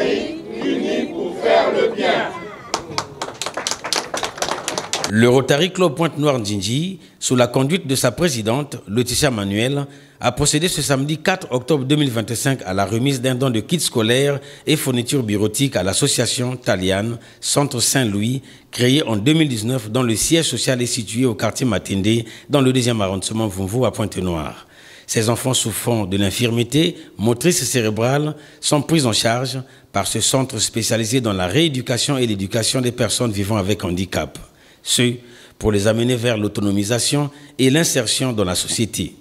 Rotary, unis pour faire le bien. Le Rotary Club Pointe-Noire Ndjindji, sous la conduite de sa présidente, Laetitia Manuel, a procédé ce samedi 4 octobre 2025 à la remise d'un don de kits scolaires et fournitures bureautiques à l'association Taliane, Centre Saint-Louis, créée en 2019 dont le siège social est situé au quartier Matindé, dans le 2e arrondissement Vumvu à Pointe-Noire. Ces enfants souffrant de l'infirmité motrice cérébrale sont pris en charge par ce centre spécialisé dans la rééducation et l'éducation des personnes vivant avec handicap. Ce, pour les amener vers l'autonomisation et l'insertion dans la société.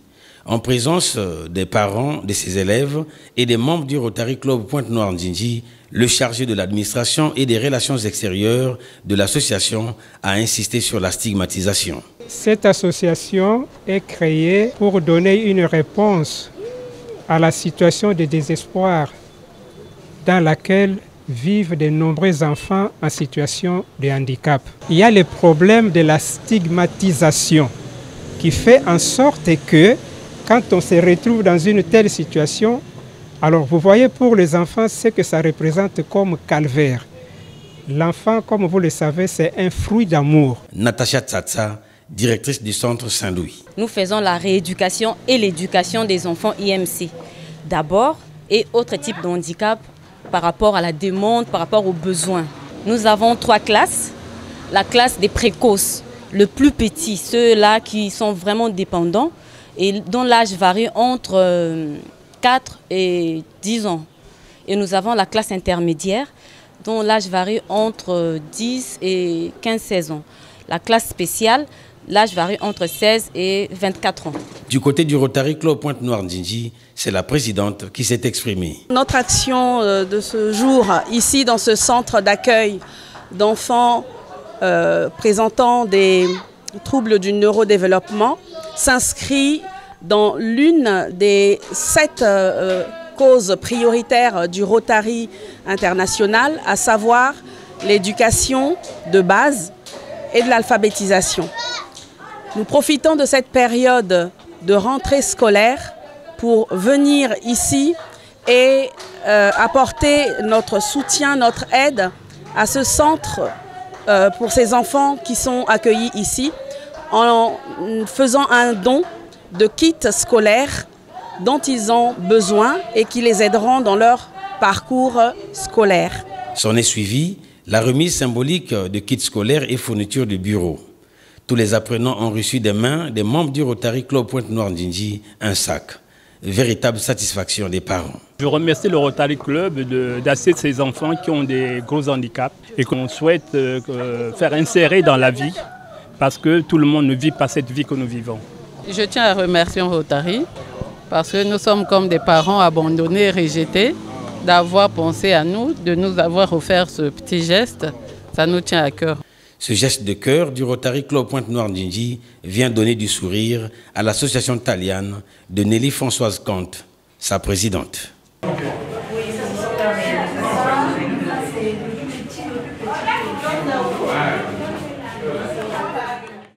En présence des parents de ces élèves et des membres du Rotary Club Pointe-Noire Ndjindji, le chargé de l'administration et des relations extérieures de l'association a insisté sur la stigmatisation. Cette association est créée pour donner une réponse à la situation de désespoir dans laquelle vivent de nombreux enfants en situation de handicap. Il y a le problème de la stigmatisation qui fait en sorte que quand on se retrouve dans une telle situation, alors vous voyez pour les enfants ce que ça représente comme calvaire. L'enfant, comme vous le savez, c'est un fruit d'amour. Natacha Tsatsa, directrice du Centre Saint-Louis. Nous faisons la rééducation et l'éducation des enfants IMC. D'abord, et autres types de handicap par rapport à la demande, par rapport aux besoins. Nous avons 3 classes. La classe des précoces, le plus petit, ceux-là qui sont vraiment dépendants et dont l'âge varie entre 4 et 10 ans. Et nous avons la classe intermédiaire dont l'âge varie entre 10 et 15-16 ans. La classe spéciale, l'âge varie entre 16 et 24 ans. Du côté du Rotary Club Pointe-Noire Ndjindji, c'est la présidente qui s'est exprimée. Notre action de ce jour, ici dans ce centre d'accueil d'enfants présentant des troubles du neurodéveloppement, s'inscrit dans l'une des 7 causes prioritaires du Rotary international, à savoir l'éducation de base et de l'alphabétisation. Nous profitons de cette période de rentrée scolaire pour venir ici et apporter notre soutien, notre aide à ce centre pour ces enfants qui sont accueillis ici en faisant un don de kits scolaires dont ils ont besoin et qui les aideront dans leur parcours scolaire. S'en est suivi la remise symbolique de kits scolaires et fournitures de bureaux. Tous les apprenants ont reçu des mains des membres du Rotary Club Pointe-Noire Ndjindji un sac. Véritable satisfaction des parents. Je remercie le Rotary Club d'assister ces enfants qui ont des gros handicaps et qu'on souhaite faire insérer dans la vie parce que tout le monde ne vit pas cette vie que nous vivons. Je tiens à remercier Rotary parce que nous sommes comme des parents abandonnés, rejetés, d'avoir pensé à nous, de nous avoir offert ce petit geste. Ça nous tient à cœur. Ce geste de cœur du Rotary Club Pointe-Noire Ndjindji vient donner du sourire à l'association Taliane de Nelly Françoise Comte, sa présidente.